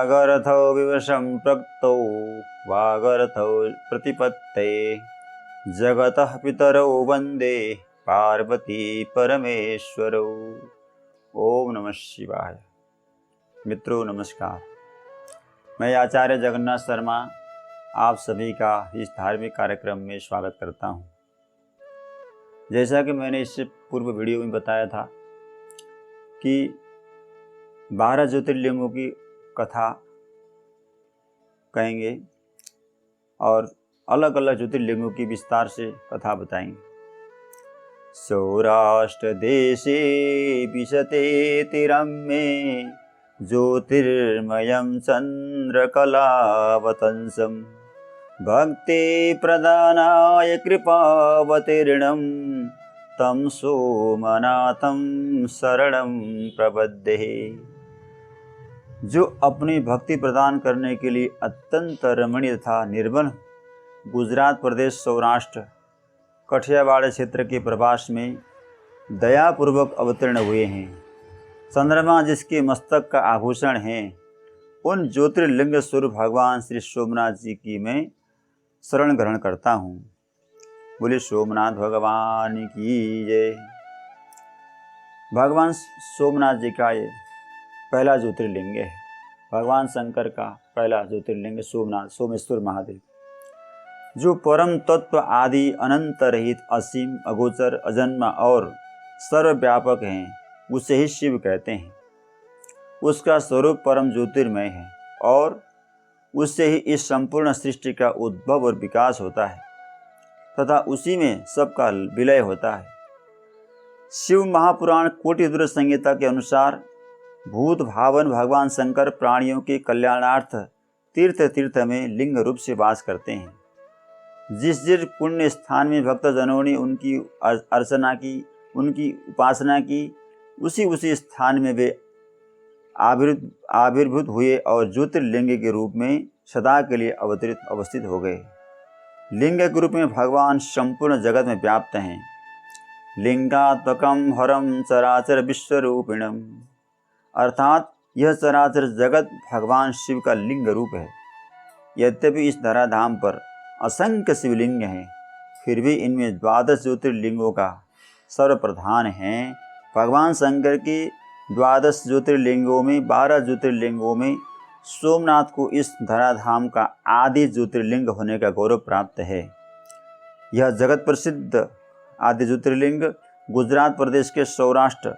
वागर्थो विवशं प्रक्तौ वागर्थो प्रतिपत्ते जगतः पितरौ वंदे पार्वती परमेश्वरौ। ओम नमः शिवाय। मित्रों नमस्कार, मैं आचार्य जगन्नाथ शर्मा आप सभी का इस धार्मिक कार्यक्रम में स्वागत करता हूं। जैसा कि मैंने इससे पूर्व वीडियो में बताया था कि 12 ज्योतिर्लिंगों की कथा कहेंगे और अलग अलग ज्योतिर्लिंगों की विस्तार से कथा बताएंगे। सौराष्ट्र देशे विशते तिरम्मे ज्योतिर्मयं चन्द्रकलावतंसं भक्ति प्रदानाय कृपावतीर्णं तं सोमनाथं शरणं प्रपद्ये। जो अपनी भक्ति प्रदान करने के लिए अत्यंत रमणीय तथा निर्मल गुजरात प्रदेश सौराष्ट्र कठियावाड़ क्षेत्र के प्रवास में दयापूर्वक अवतीर्ण हुए हैं। चंद्रमा जिसके मस्तक का आभूषण है, उन ज्योतिर्लिंग स्वरूप भगवान श्री सोमनाथ जी की मैं शरण ग्रहण करता हूँ। बोले सोमनाथ भगवान की जय। भगवान सोमनाथ जी का ये पहला ज्योतिर्लिंग है। भगवान शंकर का पहला ज्योतिर्लिंग सोमनाथ, सोमेश्वर महादेव, जो परम तत्व आदि अनंत रहित असीम अगोचर अजन्मा और सर्वव्यापक हैं, उसे ही शिव कहते हैं। उसका स्वरूप परम ज्योतिर्मय है और उससे ही इस संपूर्ण सृष्टि का उद्भव और विकास होता है तथा उसी में सबका विलय होता है। शिव महापुराण कोटि रुद्र संहिता के अनुसार भूत भावन भगवान शंकर प्राणियों के कल्याणार्थ तीर्थ में लिंग रूप से वास करते हैं। जिस जिस पुण्य स्थान में भक्तजनों ने उनकी अर्चना की, उनकी उपासना की, उसी स्थान में वे आविर्भूत हुए और ज्योतिर्लिंग के रूप में सदा के लिए अवस्थित हो गए। लिंग के रूप में भगवान संपूर्ण जगत में व्याप्त हैं। लिंगात्मकं हरं चराचर विश्वरूपिणम्, अर्थात यह चराचर जगत भगवान शिव का लिंग रूप है। यद्यपि इस धराधाम पर असंख्य शिवलिंग हैं, फिर भी इनमें 12 ज्योतिर्लिंगों का सर्वप्रधान है। भगवान शंकर के 12 ज्योतिर्लिंगों में 12 ज्योतिर्लिंगों में सोमनाथ को इस धराधाम का आदि ज्योतिर्लिंग होने का गौरव प्राप्त है। यह जगत प्रसिद्ध आदि ज्योतिर्लिंग गुजरात प्रदेश के सौराष्ट्र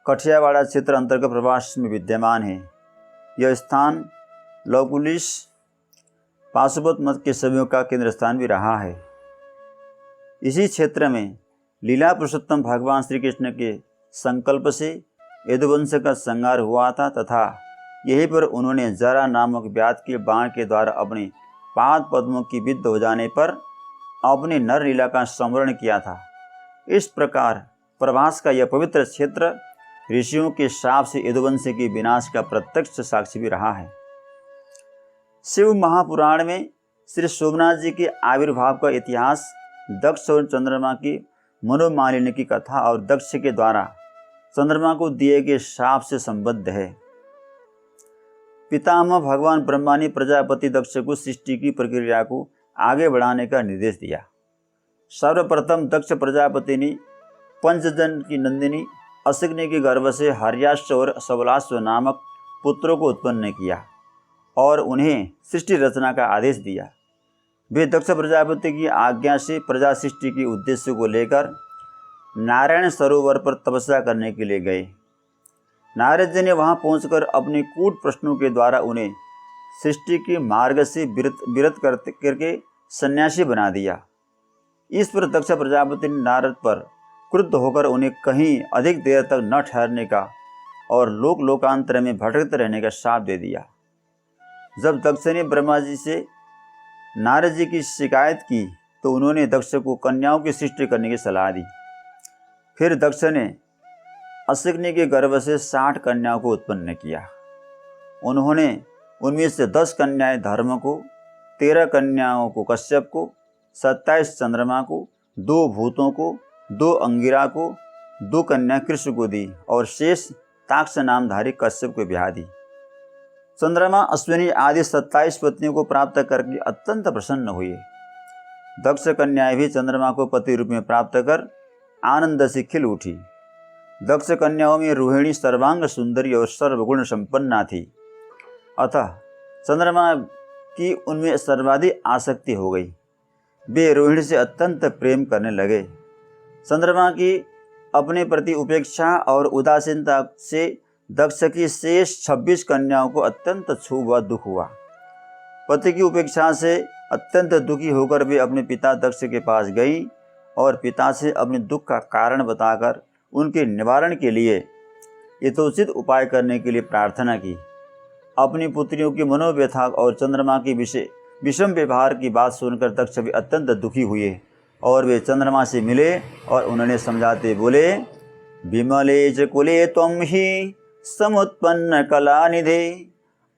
कठियावाड़ क्षेत्र अंतर्गत प्रवास में विद्यमान है। यह स्थान लौकुलिश पाशुपत मत के सभ्यों का केंद्र स्थान भी रहा है। इसी क्षेत्र में लीला पुरुषोत्तम भगवान श्री कृष्ण के संकल्प से यदुवंश का संहार हुआ था तथा यहीं पर उन्होंने जरा नामक व्याध के बाण के द्वारा अपने पाद पद्मों की विद्ध हो जाने पर अपनी नर लीला का स्मरण किया था। इस प्रकार प्रवास का यह पवित्र क्षेत्र ऋषियों के शाप से यदुवंश के विनाश का प्रत्यक्ष साक्षी भी रहा है। शिव महापुराण में श्री सोमनाथ जी के आविर्भाव का इतिहास दक्ष और चंद्रमा की मनोमालिन्य की कथा और दक्ष के द्वारा चंद्रमा को दिए गए शाप से संबद्ध है। पितामह भगवान ब्रह्मा ने प्रजापति दक्ष को सृष्टि की प्रक्रिया को आगे बढ़ाने का निर्देश दिया। सर्वप्रथम दक्ष प्रजापति ने पंचजन की नंदिनी असिग्नि के गर्भ से हर्याश्व और सबलाश्व नामक पुत्रों को उत्पन्न किया और उन्हें सृष्टि रचना का आदेश दिया। वे दक्ष प्रजापति की आज्ञा से प्रजा सृष्टि के उद्देश्य को लेकर नारायण सरोवर पर तपस्या करने के लिए गए। नारद जी ने वहां पहुंचकर अपने कूट प्रश्नों के द्वारा उन्हें सृष्टि के मार्ग से विरत करके सन्यासी बना दिया। इस पर दक्ष प्रजापति ने नारद पर क्रुद्ध होकर उन्हें कहीं अधिक देर तक न ठहरने का और लोकांतर में भटकते रहने का शाप दे दिया। जब दक्ष ने ब्रह्मा जी से नारद जी की शिकायत की तो उन्होंने दक्ष को कन्याओं की सृष्टि करने की सलाह दी। फिर दक्ष ने असिग्नि के गर्भ से 60 कन्याओं को उत्पन्न किया। उन्होंने उनमें से 10 कन्याएं धर्म को, 13 कन्याओं को कश्यप को, 27 चंद्रमा को, 2 भूतों को, 2 अंगिरा को, 2 कन्या कृष्ण को दी और शेष ताक्ष नामधारी कश्यप को ब्याह दी। चंद्रमा अश्विनी आदि 27 पत्नियों को प्राप्त करके अत्यंत प्रसन्न हुए। दक्ष कन्याएं भी चंद्रमा को पति रूप में प्राप्त कर आनंद से खिल उठी। दक्ष कन्याओं में रोहिणी सर्वांग सुंदरी और सर्वगुण संपन्ना थी, अतः चंद्रमा की उनमें सर्वाधिक आसक्ति हो गई। वे रोहिणी से अत्यंत प्रेम करने लगे। चंद्रमा की अपने प्रति उपेक्षा और उदासीनता से दक्ष की शेष 26 कन्याओं को अत्यंत क्षोभ व दुख हुआ। पति की उपेक्षा से अत्यंत दुखी होकर वे अपने पिता दक्ष के पास गई और पिता से अपने दुख का कारण बताकर उनके निवारण के लिए यथोचित उपाय करने के लिए प्रार्थना की। अपनी पुत्रियों की मनोव्यथा और चंद्रमा की विषम व्यवहार की बात सुनकर दक्ष भी अत्यंत दुखी हुए और वे चंद्रमा से मिले और उन्होंने समझाते बोले, विमले च कुले त्वं हि समुत्पन्न कला निधे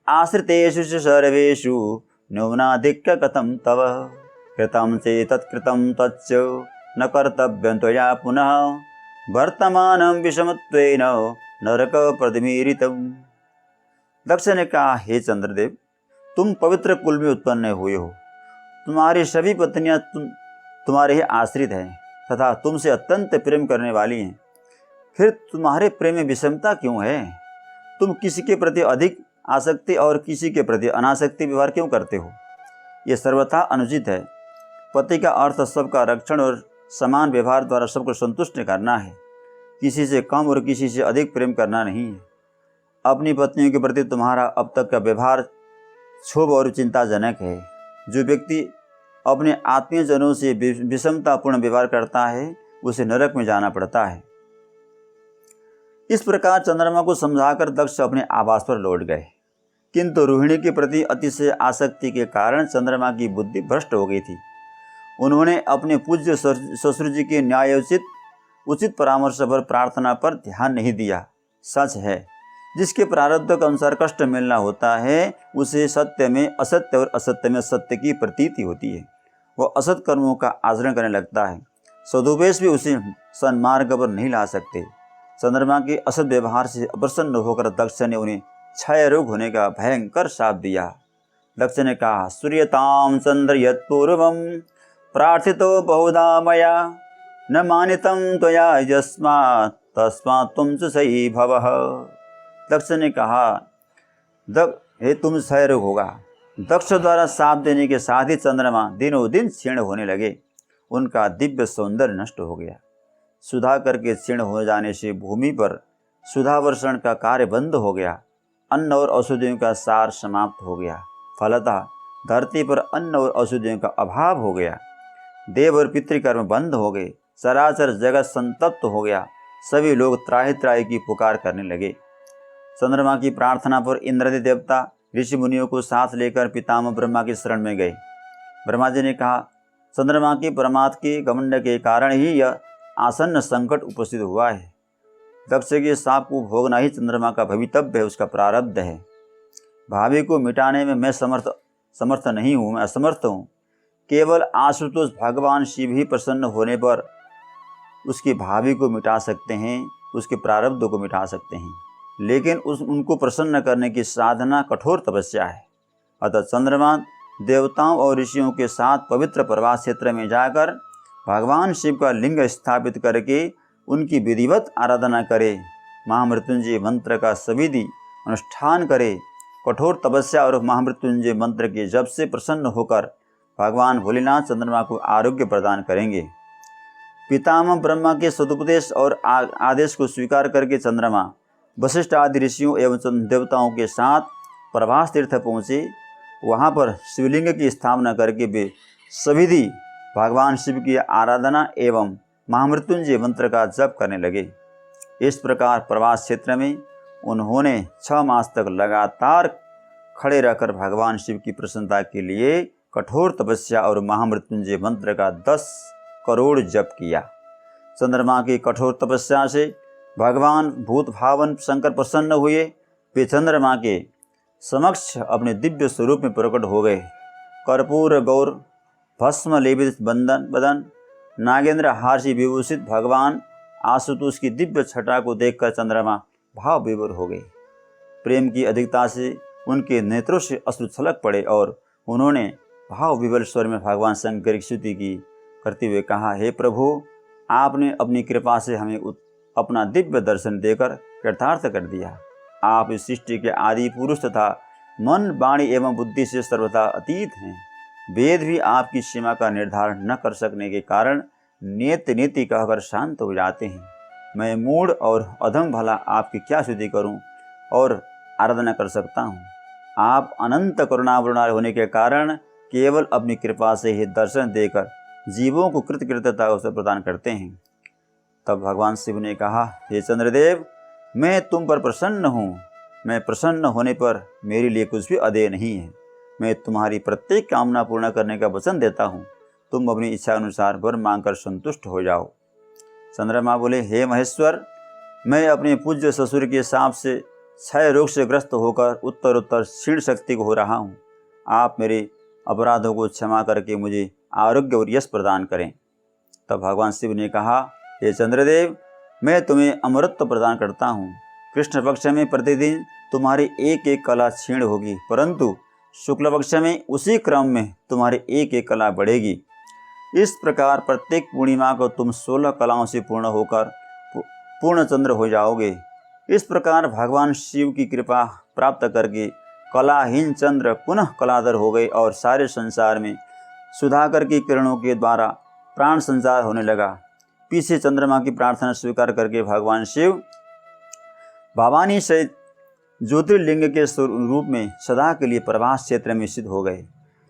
आश्रितेषु च सर्वेषु न्यूनाधिक्य कथं तव कृतं चेतत्कृतं तच्च न कर्तव्यं त्वया पुनः वर्तमानं विषमत्वेन नरक प्रतिमीरितम्। दक्ष ने कहा, हे चंद्रदेव, तुम पवित्र कुल में उत्पन्न हुए हो। तुम्हारी सभी पत्नियां तुम्हारे ही आश्रित हैं तथा तुमसे अत्यंत प्रेम करने वाली हैं। फिर तुम्हारे प्रेम में विषमता क्यों है? तुम किसी के प्रति अधिक आसक्ति और किसी के प्रति अनासक्ति व्यवहार क्यों करते हो? ये सर्वथा अनुचित है। पति का अर्थ सबका रक्षण और समान व्यवहार द्वारा सबको संतुष्ट करना है, किसी से कम और किसी से अधिक प्रेम करना नहीं है। अपनी पत्नियों के प्रति तुम्हारा अब तक का व्यवहार क्षोभ और चिंताजनक है। जो व्यक्ति अपने आत्मीय जनों से विषमतापूर्ण व्यवहार करता है उसे नरक में जाना पड़ता है। इस प्रकार चंद्रमा को समझाकर दक्ष अपने आवास पर लौट गए, किंतु रोहिणी के प्रति अतिशय आसक्ति के कारण चंद्रमा की बुद्धि भ्रष्ट हो गई थी। उन्होंने अपने पूज्य ससुर जी के न्यायोचित उचित परामर्श पर प्रार्थना पर ध्यान नहीं दिया। सच है, जिसके प्रारब्ध के अनुसार कष्ट मिलना होता है उसे सत्य में असत्य और असत्य में सत्य की प्रतीति होती है। वह असत कर्मों का आचरण करने लगता है। सदुपदेश भी उसे सन्मार्ग पर नहीं ला सकते। चंद्रमा के असत व्यवहार से अप्रसन्न होकर दक्ष ने उन्हें क्षय रोग होने का भयंकर शाप दिया। दक्ष ने कहा, सूर्यताम चंद्र यत्पूर्वं प्रार्थितो बहुधा मया न मानितं त्वया यस्मात् तस्मात् तुम च सही भवः। दक्ष ने कहा, हे तुम क्षय रोग होगा। दक्ष द्वारा शाप देने के साथ ही चंद्रमा दिनों दिन क्षीण होने लगे। उनका दिव्य सौंदर्य नष्ट हो गया। सुधा करके क्षीण हो जाने से भूमि पर सुधा वर्षण का कार्य बंद हो गया। अन्न और औषधियों का सार समाप्त हो गया। फलतः धरती पर अन्न और औषधियों का अभाव हो गया। देव और पितृकर्म बंद हो गए। चराचर जगत संतप्त हो गया। सभी लोग त्राहि त्राहि की पुकार करने लगे। चंद्रमा की प्रार्थना पर इंद्रादि देवता ऋषि मुनियों को साथ लेकर पितामह ब्रह्मा की शरण में गए। ब्रह्मा जी ने कहा, चंद्रमा की परमात्मा के घमंड के कारण ही यह आसन्न संकट उपस्थित हुआ है। दक्ष के शाप को भोगना ही चंद्रमा का भवितव्य है, उसका प्रारब्ध है। भावी को मिटाने में मैं समर्थ नहीं हूँ, मैं असमर्थ हूँ। केवल आशुतोष भगवान शिव ही प्रसन्न होने पर उसकी भावी को मिटा सकते हैं, उसके प्रारब्ध को मिटा सकते हैं। लेकिन उनको प्रसन्न करने की साधना कठोर तपस्या है। अतः चंद्रमा देवताओं और ऋषियों के साथ पवित्र प्रवास क्षेत्र में जाकर भगवान शिव का लिंग स्थापित करके उनकी विधिवत आराधना करे, महामृत्युंजय मंत्र का सविधि अनुष्ठान करे। कठोर तपस्या और महामृत्युंजय मंत्र के जप से प्रसन्न होकर भगवान भोलेनाथ चंद्रमा को आरोग्य प्रदान करेंगे। पितामह ब्रह्मा के सदुपदेश और आदेश को स्वीकार करके चंद्रमा वशिष्ठ आदि ऋषियों एवं देवताओं के साथ प्रभास तीर्थ पहुँचे। वहाँ पर शिवलिंग की स्थापना करके वे सविधि भगवान शिव की आराधना एवं महामृत्युंजय मंत्र का जप करने लगे। इस प्रकार प्रवास क्षेत्र में उन्होंने 6 मास तक लगातार खड़े रहकर भगवान शिव की प्रसन्नता के लिए कठोर तपस्या और महामृत्युंजय मंत्र का 10 करोड़ जप किया। चंद्रमा की कठोर तपस्या से भगवान भूत भावन शंकर प्रसन्न हुए। वे चंद्रमा के समक्ष अपने दिव्य स्वरूप में प्रकट हो गए। कर्पूर गौर भस्म लेपित बदन नागेंद्र हार से विभूषित भगवान आशुतोष की दिव्य छटा को देखकर चंद्रमा भाव विभोर हो गए। प्रेम की अधिकता से उनके नेत्रों से अश्रु छलक पड़े और उन्होंने भाव विवल स्वर में भगवान शंकर की स्तुति की करते हुए कहा, हे प्रभु, आपने अपनी कृपा से हमें अपना दिव्य दर्शन देकर कृतार्थ कर दिया। आप इस सृष्टि के आदि पुरुष तथा मन, वाणी एवं बुद्धि से सर्वथा अतीत हैं। वेद भी आपकी सीमा का निर्धारण न कर सकने के कारण नित्य नीति कहकर शांत हो जाते हैं। मैं मूढ़ और अधम भला आपकी क्या स्तुति करूं और आराधना कर सकता हूं। आप अनंत करुणावृणाल होने के कारण केवल अपनी कृपा से ही दर्शन देकर जीवों को कृतकृत्यता अवसर प्रदान करते हैं। तब भगवान शिव ने कहा, हे चंद्रदेव, मैं तुम पर प्रसन्न हूँ। मैं प्रसन्न होने पर मेरे लिए कुछ भी अदेय नहीं है। मैं तुम्हारी प्रत्येक कामना पूर्ण करने का वचन देता हूँ। तुम अपनी इच्छा अनुसार वर मांगकर संतुष्ट हो जाओ। चंद्रमा बोले, हे महेश्वर, मैं अपने पूज्य ससुर के साप से क्षय रोग से ग्रस्त होकर उत्तर क्षीण शक्ति को हो रहा हूँ। आप मेरे अपराधों को क्षमा करके मुझे आरोग्य और यश प्रदान करें। तब भगवान शिव ने कहा, हे चंद्रदेव, मैं तुम्हें अमरत्व प्रदान करता हूँ। कृष्ण पक्ष में प्रतिदिन तुम्हारी एक एक कला क्षीण होगी, परंतु शुक्ल पक्ष में उसी क्रम में तुम्हारी एक एक कला बढ़ेगी। इस प्रकार प्रत्येक पूर्णिमा को तुम 16 कलाओं से पूर्ण होकर पूर्ण चंद्र हो जाओगे। इस प्रकार भगवान शिव की कृपा प्राप्त करके कलाहीन चंद्र पुनः कलाधर हो गए और सारे संसार में सुधाकर की किरणों के द्वारा प्राण संचार होने लगा। पीछे चंद्रमा की प्रार्थना स्वीकार करके भगवान शिव भवानी सहित ज्योतिर्लिंग के रूप में सदा के लिए प्रभास क्षेत्र में स्थित हो गए।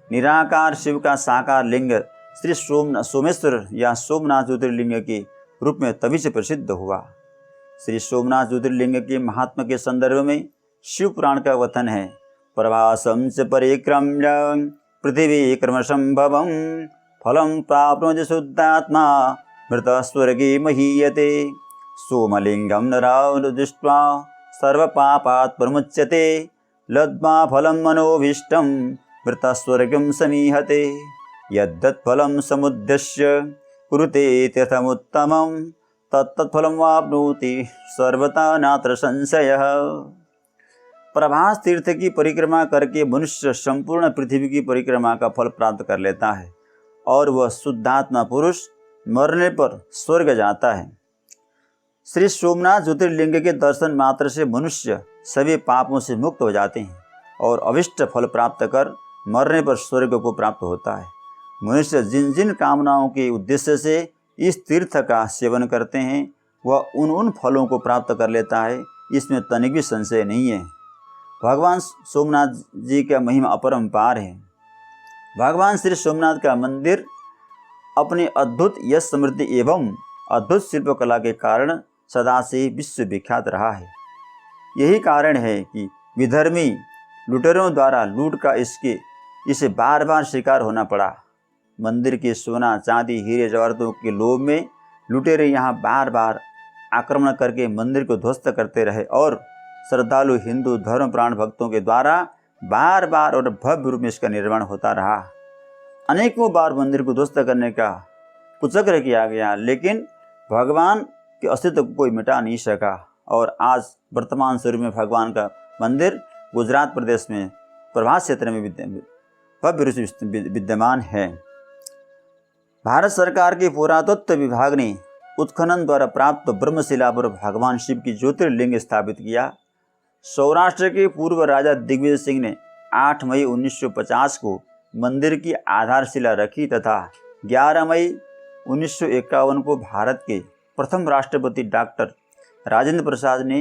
निराकार शिव का साकार लिंग श्री सोमेश्वर या सोमनाथ ज्योतिर्लिंग के रूप में तभी से प्रसिद्ध हुआ। श्री सोमनाथ ज्योतिर्लिंग के महात्मा के संदर्भ में शिव पुराण का वचन है, प्रभासम च परिक्रम्य पृथ्वी क्रमसंभवम फलम प्राप्नोति शुद्धात्मा मृत स्वर्गे महीयते सोमलिंगम नराव दृष्ट्वा सर्व पापात् प्रमुच्यते लब्ध्वा फलं मनोभीष्टं मृत स्वर्गं समीहते यद्यत् फलं समुद्देश्य कुरुते तीर्थमुत्तमं तत्तत्फलं वाप्नोति सर्वथा नात्र संशयः। प्रभास तीर्थ की परिक्रमा करके मनुष्य संपूर्ण पृथ्वी की परिक्रमा का फल प्राप्त कर लेता है और वह शुद्धात्मा पुरुष मरने पर स्वर्ग जाता है। श्री सोमनाथ ज्योतिर्लिंग के दर्शन मात्र से मनुष्य सभी पापों से मुक्त हो जाते हैं और अभिष्ट फल प्राप्त कर मरने पर स्वर्ग को प्राप्त होता है। मनुष्य जिन जिन कामनाओं के उद्देश्य से इस तीर्थ का सेवन करते हैं वह उन फलों को प्राप्त कर लेता है, इसमें तनिक भी संशय नहीं है। भगवान सोमनाथ जी का महिमा अपरंपार है। भगवान श्री सोमनाथ का मंदिर अपने अद्भुत यश समृद्धि एवं अद्भुत शिल्पकला के कारण सदा से विश्व विख्यात रहा है। यही कारण है कि विधर्मी लुटेरों द्वारा लूट का इसे बार बार शिकार होना पड़ा। मंदिर के सोना, चांदी, हीरे जवाहरातों के लोभ में लुटेरे यहाँ बार बार आक्रमण करके मंदिर को ध्वस्त करते रहे और श्रद्धालु हिंदू धर्म प्राण भक्तों के द्वारा बार बार और भव्य रूप में इसका निर्माण होता रहा। अनेकों बार मंदिर को ध्वस्त करने का कुचक्र किया गया, लेकिन भगवान के अस्तित्व को कोई मिटा नहीं सका और आज वर्तमान स्वरूप में भगवान का मंदिर गुजरात प्रदेश में प्रभास क्षेत्र में भव्य रूप से विद्यमान है। भारत सरकार के पुरातत्व विभाग ने उत्खनन द्वारा प्राप्त ब्रह्मशिला पर भगवान शिव की ज्योतिर्लिंग स्थापित किया। सौराष्ट्र के पूर्व राजा दिग्विजय सिंह ने 8 मई 1950 को मंदिर की आधारशिला रखी तथा 11 मई 1951 को भारत के प्रथम राष्ट्रपति डॉक्टर राजेंद्र प्रसाद ने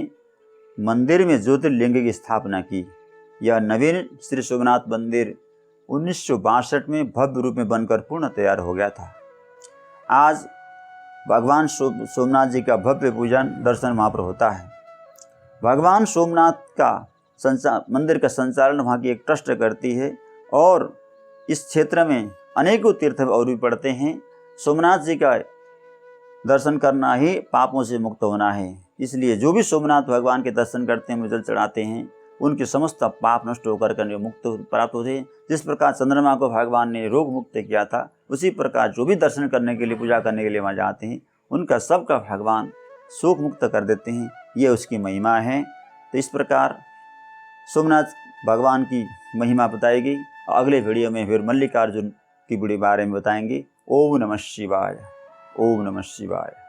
मंदिर में ज्योतिर्लिंग की स्थापना की। यह नवीन श्री सोमनाथ मंदिर 1962 में भव्य रूप में बनकर पूर्ण तैयार हो गया था। आज भगवान सोमनाथ जी का भव्य पूजन दर्शन वहाँ पर होता है। भगवान सोमनाथ का मंदिर का संचालन वहाँ की एक ट्रस्ट करती है और इस क्षेत्र में अनेकों तीर्थ और भी पड़ते हैं। सोमनाथ जी का दर्शन करना ही पापों से मुक्त होना है, इसलिए जो भी सोमनाथ भगवान के दर्शन करते हैं, जल चढ़ाते हैं, उनके समस्त पाप नष्ट होकर के मुक्त प्राप्त होते हैं। जिस प्रकार चंद्रमा को भगवान ने रोग मुक्त किया था, उसी प्रकार जो भी दर्शन करने के लिए, पूजा करने के लिए वहाँ जाते हैं, उनका सबका भगवान शोक मुक्त कर देते हैं। ये उसकी महिमा है। तो इस प्रकार सोमनाथ भगवान की महिमा बताएगी। अगले वीडियो में फिर मल्लिकार्जुन की बड़ी बारे में बताएंगे। ओम नमः शिवाय। ओम नमः शिवाय।